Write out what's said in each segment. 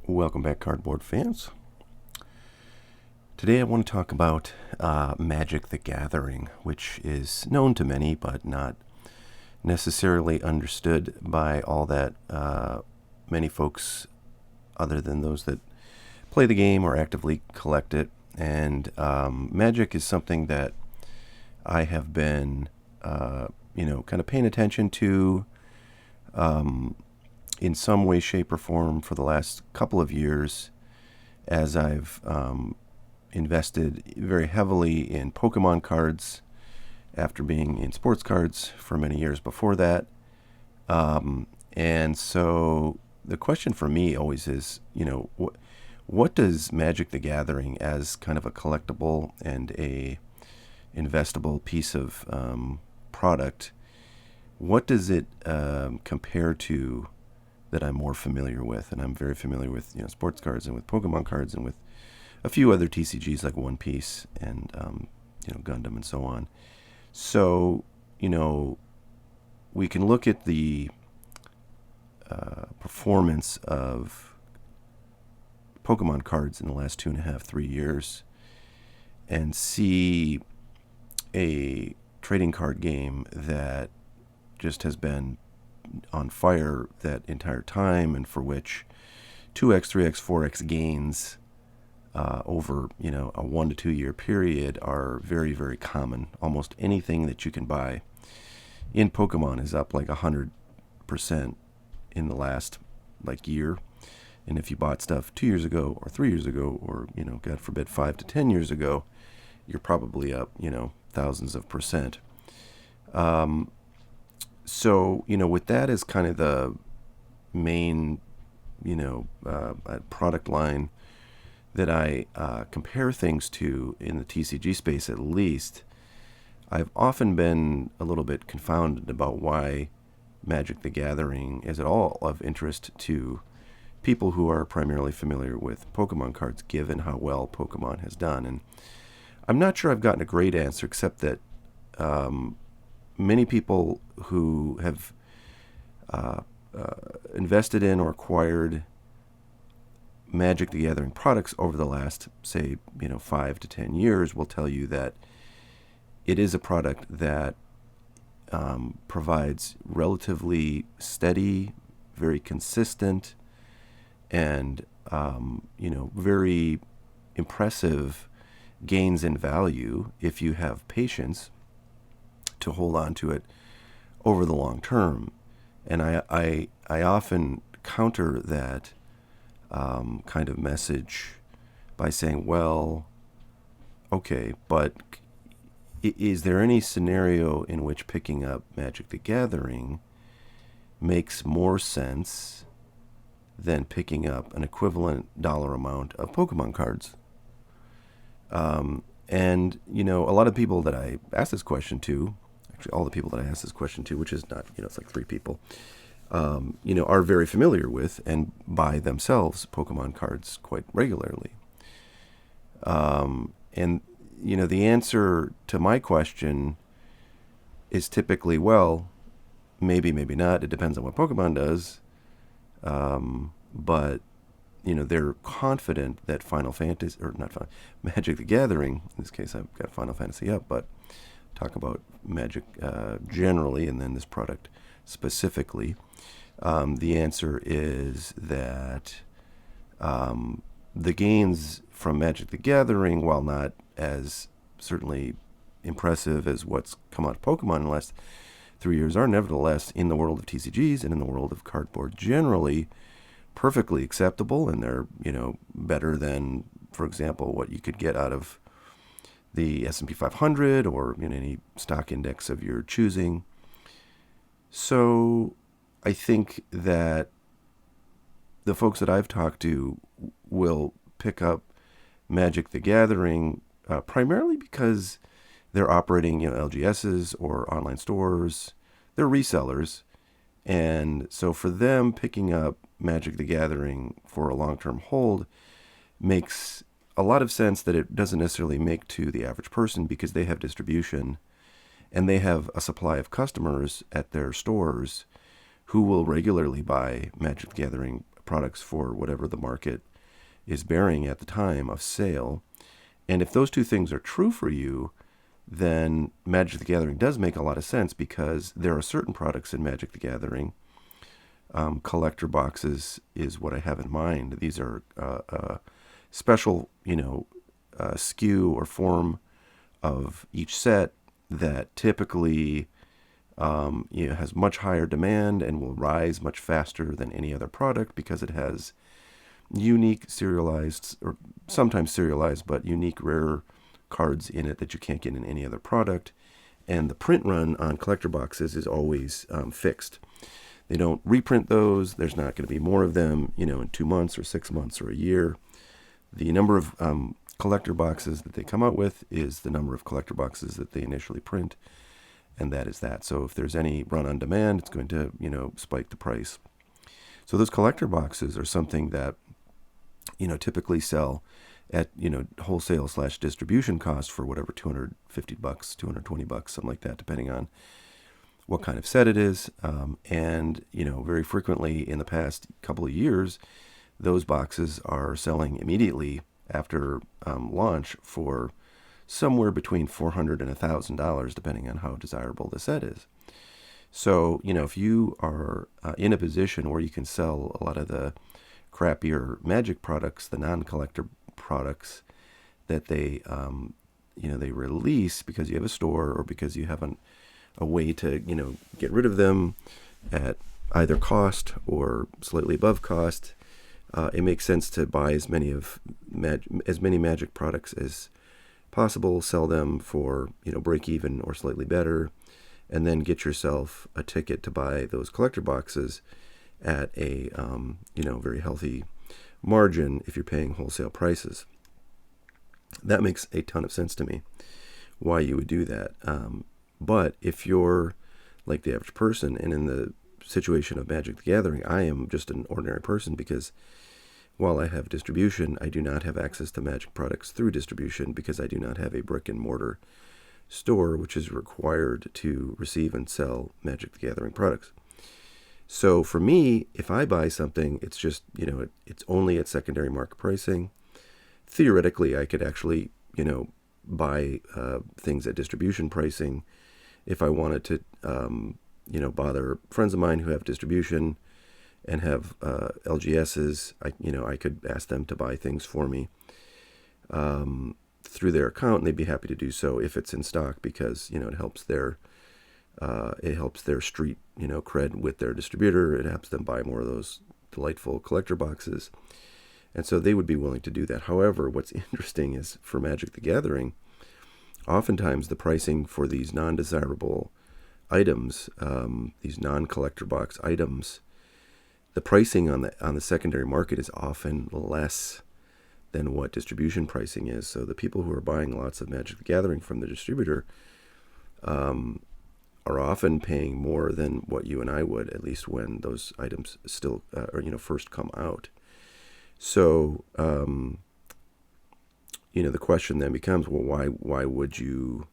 Welcome back, cardboard fans. Today I want to talk about Magic the Gathering, which is known to many but not necessarily understood by all that many folks other than those that play the game or actively collect it. And Magic is something that I have been, kind of paying attention to in some way, shape, or form for the last couple of years as I've invested very heavily in Pokemon cards after being in sports cards for many years before that. And so the question for me always is, what does Magic the Gathering as kind of a collectible and a investable piece of product, what does it compare to that I'm more familiar with? And I'm very familiar with sports cards and with Pokemon cards and with a few other TCGs like One Piece and Gundam and so on. So we can look at the performance of Pokemon cards in the last 2.5, 3 years and see a trading card game that just has been on fire that entire time, and for which 2x, 3x, 4x gains over a 1 to 2 year period are very, very common. Almost anything that you can buy in Pokemon is up like 100% in the last year. And if you bought stuff 2 years ago or 3 years ago or God forbid 5 to 10 years ago, you're probably up thousands of percent. So with that as kind of the main product line that I compare things to in the TCG space, at least, I've often been a little bit confounded about why Magic the Gathering is at all of interest to people who are primarily familiar with Pokemon cards, given how well Pokemon has done. And I'm not sure I've gotten a great answer, except that many people who have invested in or acquired Magic the Gathering products over the last, say, 5 to 10 years will tell you that it is a product that provides relatively steady, very consistent, and very impressive gains in value if you have patience to hold on to it over the long term. And I often counter that kind of message by saying, well, okay, but is there any scenario in which picking up Magic the Gathering makes more sense than picking up an equivalent dollar amount of Pokemon cards? And a lot of people that I ask this question to, actually all the people that I ask this question to, which is not, it's like 3 people, are very familiar with and buy themselves Pokemon cards quite regularly. And the answer to my question is typically, well, maybe, maybe not. It depends on what Pokemon does. But they're confident that Magic the Gathering, in this case I've got Final Fantasy up, but talk about Magic generally and then this product specifically. The answer is that the gains from Magic the Gathering, while not as certainly impressive as what's come out of Pokemon in the last 3 years, are nevertheless, in the world of TCGs and in the world of cardboard generally, perfectly acceptable, and they're better than, for example, what you could get out of the S&P 500 or any stock index of your choosing. So I think that the folks that I've talked to will pick up Magic the Gathering primarily because they're operating LGSs or online stores. They're resellers. And so for them, picking up Magic the Gathering for a long-term hold makes a lot of sense that it doesn't necessarily make to the average person, because they have distribution and they have a supply of customers at their stores who will regularly buy Magic the Gathering products for whatever the market is bearing at the time of sale. And if those two things are true for you, then Magic the Gathering does make a lot of sense, because there are certain products in Magic the Gathering. Collector boxes is what I have in mind. These are special, SKU or form of each set that typically has much higher demand and will rise much faster than any other product, because it has unique serialized, or sometimes serialized, but unique rare cards in it that you can't get in any other product. And the print run on collector boxes is always fixed. They don't reprint those. There's not going to be more of them, in 2 months or 6 months or a year. The number of collector boxes that they come out with is the number of collector boxes that they initially print, and that is that. So if there's any run on demand, it's going to, spike the price. So those collector boxes are something that, typically sell at, wholesale / distribution cost for whatever, $250, $220, something like that, depending on what kind of set it is. And, very frequently in the past couple of years, those boxes are selling immediately after launch for somewhere between $400 and $1,000, depending on how desirable the set is. So, if you are in a position where you can sell a lot of the crappier Magic products, the non-collector products that they, they release because you have a store or because you have a way to, get rid of them at either cost or slightly above cost, it makes sense to buy as many Magic products as possible, sell them for, break even or slightly better, and then get yourself a ticket to buy those collector boxes at a, very healthy margin if you're paying wholesale prices. That makes a ton of sense to me, why you would do that. But if you're like the average person, and in the situation of Magic the Gathering, I am just an ordinary person, because while I have distribution, I do not have access to Magic products through distribution, because I do not have a brick and mortar store which is required to receive and sell Magic the Gathering products. So for me, if I buy something, it's just, it's only at secondary market pricing. Theoretically, I could actually, buy things at distribution pricing if I wanted to, bother friends of mine who have distribution and have LGSs. I could ask them to buy things for me through their account, and they'd be happy to do so if it's in stock, because it helps their street cred with their distributor. It helps them buy more of those delightful collector boxes, and so they would be willing to do that. However, what's interesting is for Magic the Gathering, oftentimes the pricing for these non-desirable items, these non-collector box items, the pricing on the secondary market is often less than what distribution pricing is. So the people who are buying lots of Magic the Gathering from the distributor are often paying more than what you and I would, at least when those items still first come out. So the question then becomes, well, why would you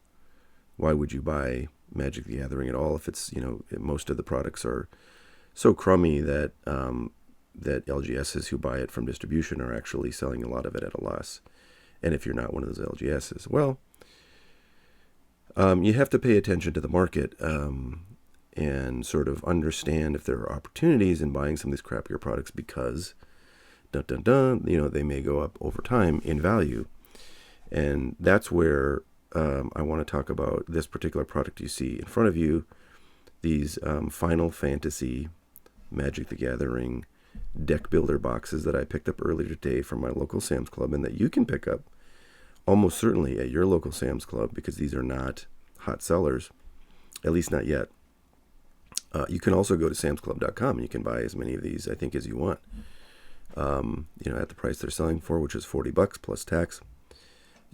buy Magic the Gathering at all if it's most of the products are so crummy that that LGSs who buy it from distribution are actually selling a lot of it at a loss. And if you're not one of those LGSs, well, you have to pay attention to the market and sort of understand if there are opportunities in buying some of these crappier products, because they may go up over time in value. And that's where I want to talk about this particular product you see in front of you, these Final Fantasy Magic the Gathering deck builder boxes that I picked up earlier today from my local Sam's Club, and that you can pick up almost certainly at your local Sam's Club, because these are not hot sellers, at least not yet. You can also go to samsclub.com and you can buy as many of these, I think, as you want, at the price they're selling for, which is $40 plus tax.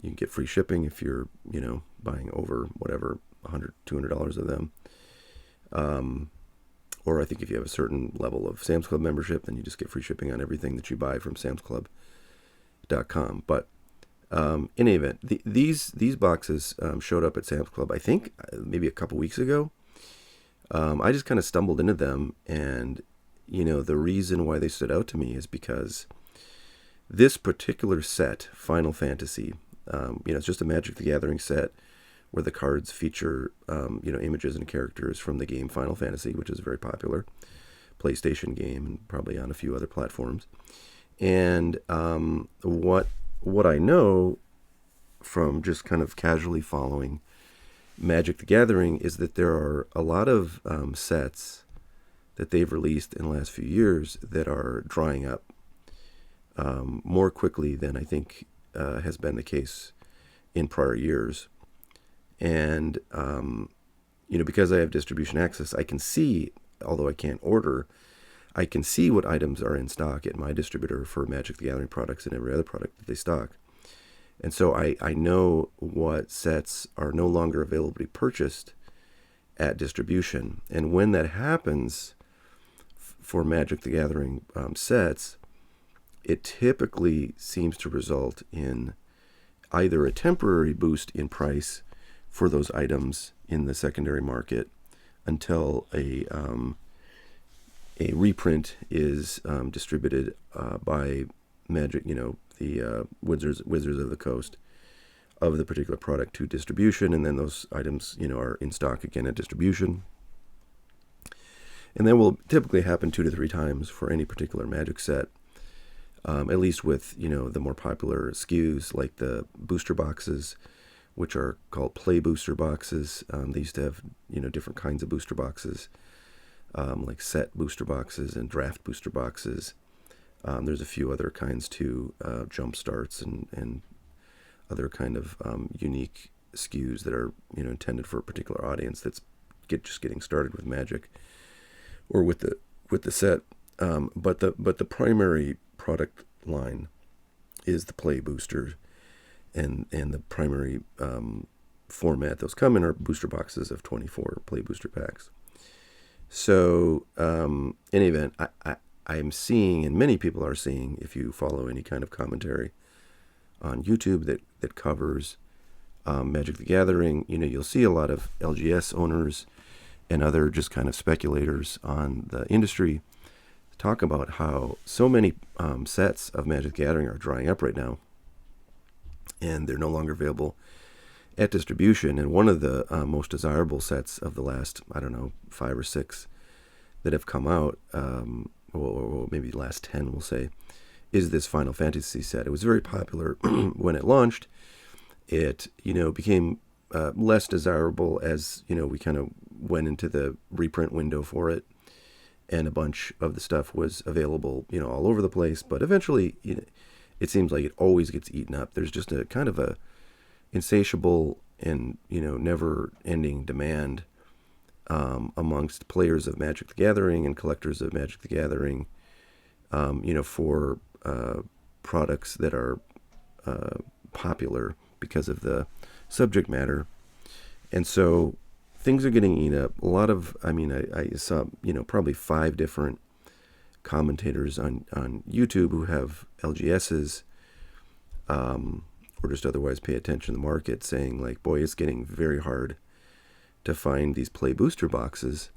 You can get free shipping if you're, buying over whatever, $100, $200 of them. Or I think if you have a certain level of Sam's Club membership, then you just get free shipping on everything that you buy from samsclub.com. But in any event, these boxes showed up at Sam's Club, I think, maybe a couple weeks ago. I just kind of stumbled into them, and the reason why they stood out to me is because this particular set, Final Fantasy, it's just a Magic the Gathering set where the cards feature, images and characters from the game Final Fantasy, which is a very popular PlayStation game and probably on a few other platforms. And what I know from just kind of casually following Magic the Gathering is that there are a lot of sets that they've released in the last few years that are drying up more quickly than I think has been the case in prior years. And, because I have distribution access, I can see, although I can't order, I can see what items are in stock at my distributor for Magic the Gathering products and every other product that they stock. And so I know what sets are no longer available to be purchased at distribution. And when that happens for Magic the Gathering sets, it typically seems to result in either a temporary boost in price for those items in the secondary market until a reprint is distributed by Magic, the Wizards of the Coast of the particular product to distribution, and then those items, are in stock again at distribution. And that will typically happen 2 to 3 times for any particular Magic set, at least with, the more popular SKUs like the booster boxes, which are called play booster boxes. They used to have, different kinds of booster boxes, like set booster boxes and draft booster boxes. There's a few other kinds too, jump starts and other kind of unique SKUs that are, intended for a particular audience that's just getting started with Magic or with the set. But the primary product line is the play booster, and the primary format those come in are booster boxes of 24 play booster packs. So in any event, I'm seeing, and many people are seeing, if you follow any kind of commentary on YouTube that covers Magic the Gathering, you'll see a lot of LGS owners and other just kind of speculators on the industry talk about how so many sets of Magic the Gathering are drying up right now, and they're no longer available at distribution. And one of the most desirable sets of the last, 5 or 6 that have come out, or maybe the last 10, we'll say, is this Final Fantasy set. It was very popular when it launched. It, became less desirable as, we kind of went into the reprint window for it, and a bunch of the stuff was available, all over the place. But eventually, it seems like it always gets eaten up. There's just a kind of a insatiable and, never-ending demand amongst players of Magic the Gathering and collectors of Magic the Gathering, for products that are popular because of the subject matter. And so things are getting eaten up. A lot of, I saw, probably 5 different commentators on YouTube who have LGSs, or just otherwise pay attention to the market, saying like, boy, it's getting very hard to find these play booster boxes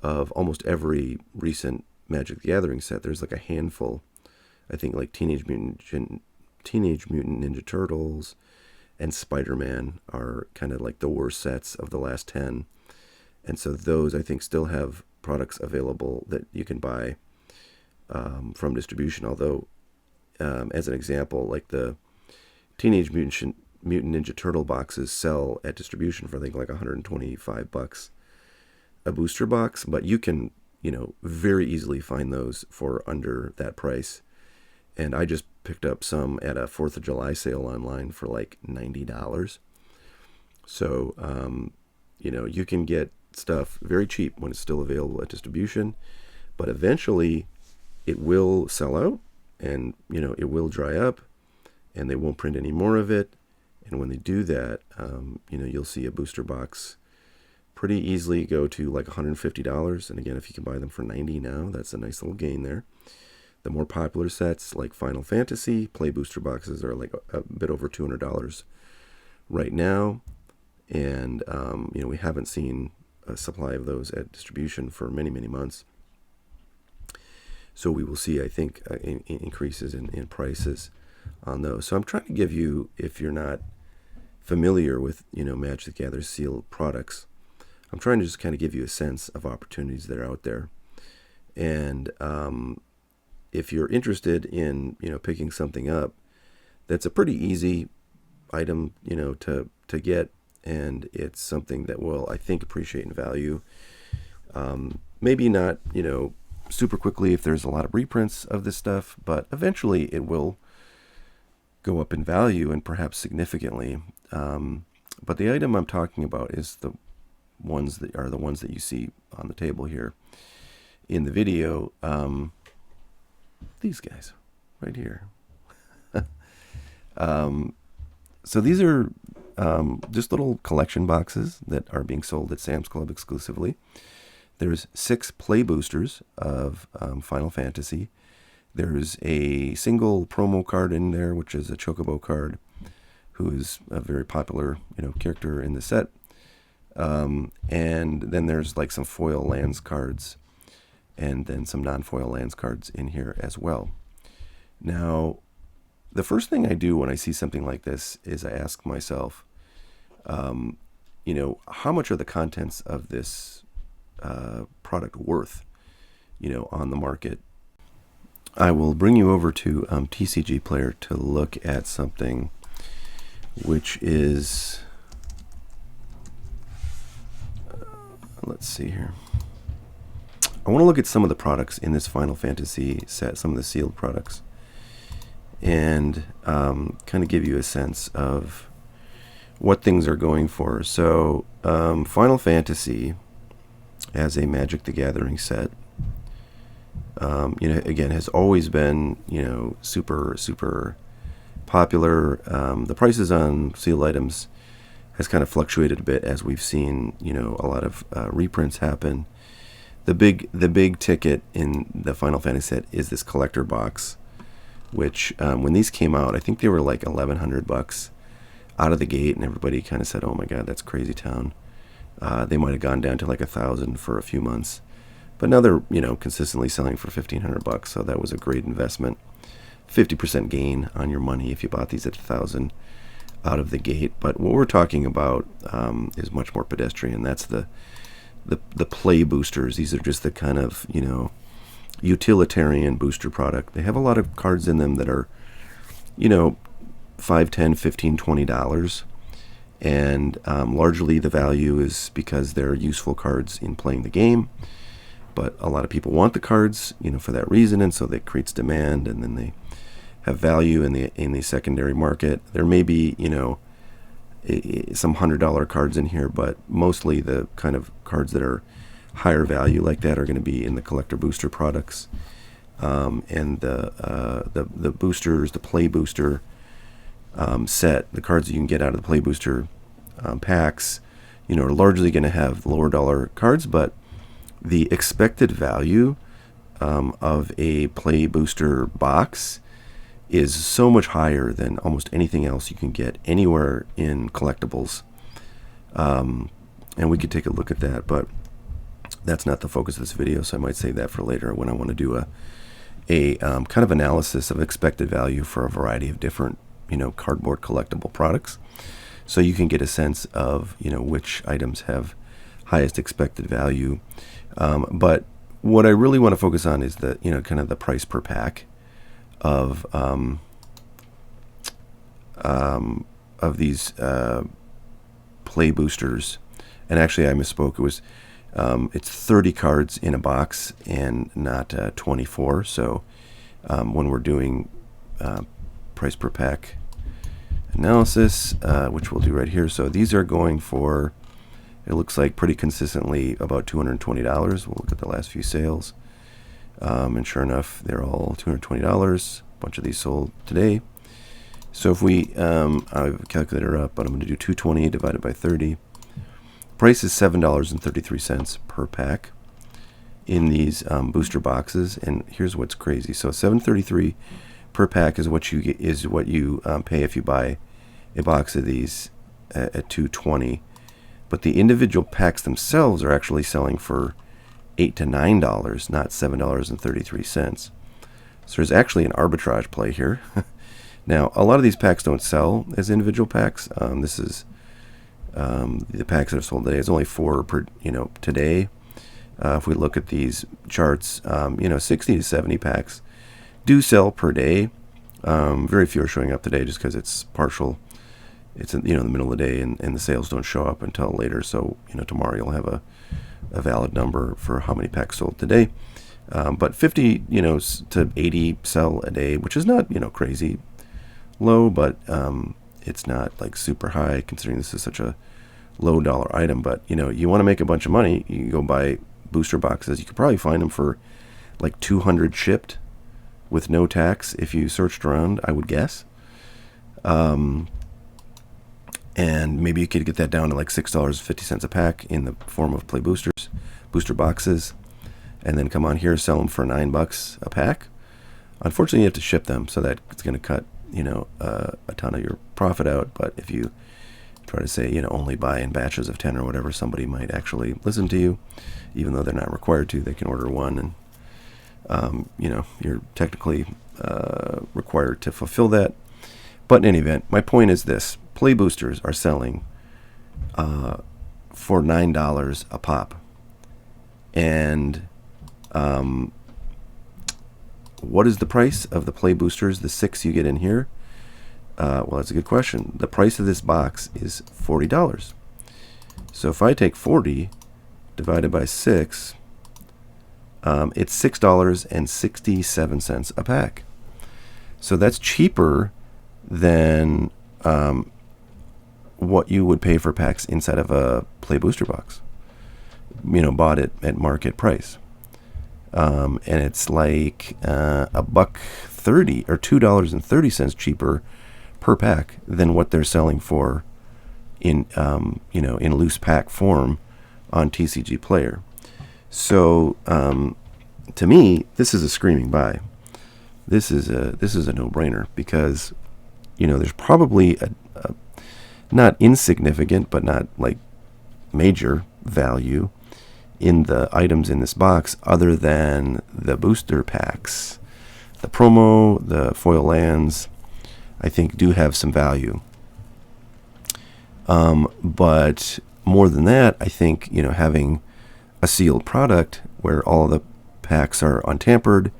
of almost every recent Magic the Gathering set. There's like a handful. I think like Teenage Mutant Ninja Turtles and Spider-Man are kind of like the worst sets of the last 10. And so those, I think, still have products available that you can buy from distribution. Although, as an example, like the Teenage Mutant Ninja Turtle boxes sell at distribution for, I think, like $125 a booster box. But you can, very easily find those for under that price. And I just picked up some at a 4th of July sale online for like $90. So, you can get stuff very cheap when it's still available at distribution. But eventually it will sell out, and, it will dry up, and they won't print any more of it. And when they do that, you'll see a booster box pretty easily go to like $150. And again, if you can buy them for $90 now, that's a nice little gain there. The more popular sets like Final Fantasy play booster boxes are like a bit over $200 right now. And, we haven't seen a supply of those at distribution for many, many months. So we will see, I think, increases in prices on those. So I'm trying to give you, if you're not familiar with, Magic the Gathering sealed products, I'm trying to just kind of give you a sense of opportunities that are out there. And if you're interested in, picking something up, that's a pretty easy item, to get, and it's something that will, I think, appreciate in value. Maybe not, super quickly if there's a lot of reprints of this stuff, but eventually it will go up in value, and perhaps significantly. But the item I'm talking about is the ones that you see on the table here in the video. These guys right here. So these are just little collection boxes that are being sold at Sam's Club exclusively. There's 6 play boosters of Final Fantasy. There's a single promo card in there, which is a Chocobo card, who is a very popular, character in the set. And then there's like some foil lands cards, and then some non-foil lands cards in here as well. Now, the first thing I do when I see something like this is I ask myself, how much are the contents of this product worth, on the market? I will bring you over to TCG Player to look at something which is, let's see here. I want to look at some of the products in this Final Fantasy set, some of the sealed products, and kind of give you a sense of what things are going for. So Final Fantasy, as a Magic the Gathering set, again, has always been, super, super popular. The prices on sealed items has kind of fluctuated a bit as we've seen, a lot of reprints happen. The big ticket in the Final Fantasy set is this collector box, which when these came out, I think they were like $1,100 out of the gate, and everybody kind of said, "Oh my God, that's crazy town." They might have gone down to like $1,000 for a few months, but now they're consistently selling for $1,500. So that was a great investment. 50% gain on your money if you bought these at $1,000 out of the gate. But what we're talking about is much more pedestrian. That's the play boosters. These are just the kind of utilitarian booster product. They have a lot of cards in them that are $5, $10, $15, $20. And largely the value is because they're useful cards in playing the game, but a lot of people want the cards, for that reason, and so that creates demand, and then they have value in the secondary market. There may be some $100 cards in here, but mostly the kind of cards that are higher value like that are going to be in the collector booster products, and the boosters, the play booster set, the cards that you can get out of the play booster packs, are largely going to have lower dollar cards, but the expected value of a play booster box is so much higher than almost anything else you can get anywhere in collectibles. And we could take a look at that, but that's not the focus of this video, so I might save that for later when I want to do a kind of analysis of expected value for a variety of different cardboard collectible products, so you can get a sense of which items have highest expected value. But what I really want to focus on is the kind of the price per pack of these play boosters. And actually, I misspoke. It was it's 30 cards in a box and not 24. So when we're doing price per pack analysis, which we'll do right here. So these are going for, it looks like pretty consistently about $220. We'll look at the last few sales. And sure enough, they're all $220. A bunch of these sold today. So if we, I have a calculator up, but I'm going to do 220 divided by 30. Price is $7.33 per pack in these booster boxes. And here's what's crazy. So $7.33 per pack is what you get, is what you pay if you buy a box of these at $220. But the individual packs themselves are actually selling for $8 to $9, not $7.33. So there's actually an arbitrage play here. Now, a lot of these packs don't sell as individual packs. This is the packs that are sold today. It's only 4 per, today. If we look at these charts, 60 to 70 packs do sell per day. Very few are showing up today just because it's partial. It's in the middle of the day, and the sales don't show up until later. So tomorrow you'll have a valid number for how many packs sold today. But 50 to 80 sell a day, which is not crazy low, but it's not like super high considering this is such a low dollar item. But you want to make a bunch of money, you can go buy booster boxes. You could probably find them for like 200 shipped with no tax if you searched around, I would guess. And maybe you could get that down to like $6.50 a pack in the form of play boosters, booster boxes, and then come on here, sell them for $9 a pack. Unfortunately, you have to ship them, so that it's going to cut a ton of your profit out. But if you try to say only buy in batches of 10 or whatever, somebody might actually listen to you, even though they're not required to. They can order one, and you're technically required to fulfill that. But in any event, my point is this: play boosters are selling for $9 a pop, and what is the price of the play boosters, the 6 you get in here? Well, that's a good question. The price of this box is $40. So if I take 40 divided by 6, it's $6.67 a pack. So that's cheaper than what you would pay for packs inside of a play booster box, bought it at market price. And it's like $1.30 or $2.30 cheaper per pack than what they're selling for in in loose pack form on TCG Player. So to me, this is a screaming buy. This is a no-brainer because there's probably a not insignificant but not like major value in the items in this box other than the booster packs. The promo, the foil lands, I think do have some value. But more than that, I think, having a sealed product where all the packs are untampered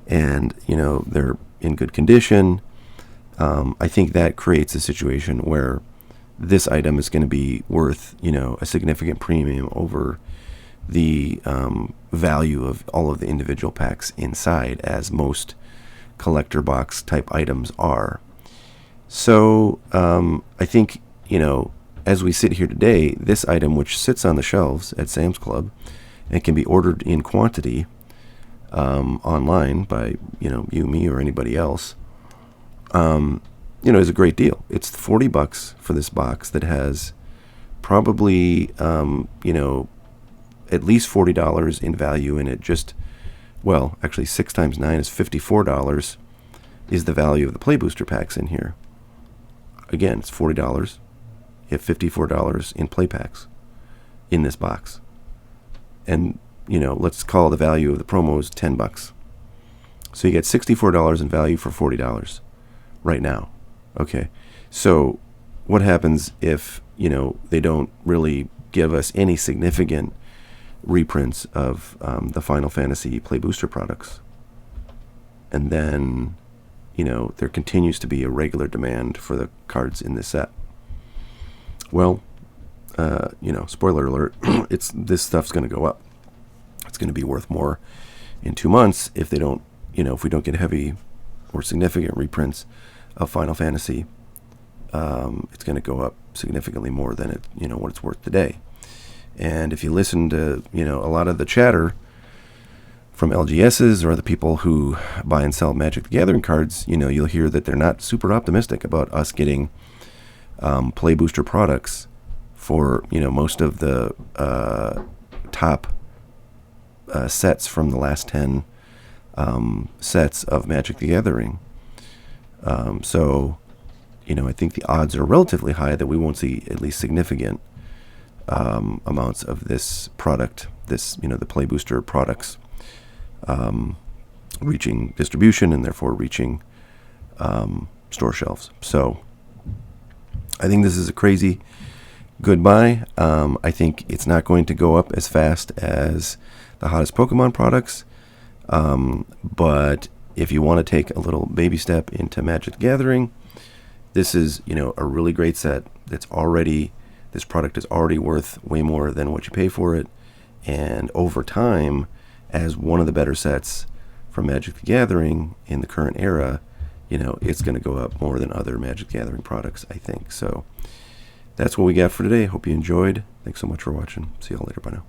and, they're in good condition, I think that creates a situation where this item is going to be worth, a significant premium over the value of all of the individual packs inside, as most collector box type items are. So I think, as we sit here today, this item, which sits on the shelves at Sam's Club and can be ordered in quantity online by, you, me, or anybody else, is a great deal. It's $40 for this box that has probably, at least $40 in value in it. Actually 6 times 9 is $54 is the value of the play booster packs in here. Again, it's $40. You have $54 in play packs in this box. And, let's call the value of the promos $10. So you get $64 in value for $40 right now. Okay. So what happens if, they don't really give us any significant reprints of the Final Fantasy play booster products, and then there continues to be a regular demand for the cards in this set? Well, spoiler alert, this stuff's going to go up. It's going to be worth more in 2 months if they don't, if we don't get heavy or significant reprints of Final Fantasy. It's going to go up significantly more than what it's worth today. And if you listen to, a lot of the chatter from LGSs or the people who buy and sell Magic the Gathering cards, you'll hear that they're not super optimistic about us getting play booster products for, most of the top sets from the last 10 sets of Magic the Gathering. So, I think the odds are relatively high that we won't see at least significant amounts of this product, the Play Booster products, reaching distribution and therefore reaching store shelves. So I think this is a crazy good buy. I think it's not going to go up as fast as the hottest Pokemon products, but if you want to take a little baby step into Magic the Gathering, this is a really great set. This product is already worth way more than what you pay for it, and over time, as one of the better sets from Magic the Gathering in the current era, it's going to go up more than other Magic the Gathering products, I think. So that's what we got for today. Hope you enjoyed. Thanks so much for watching. See y'all later. Bye now.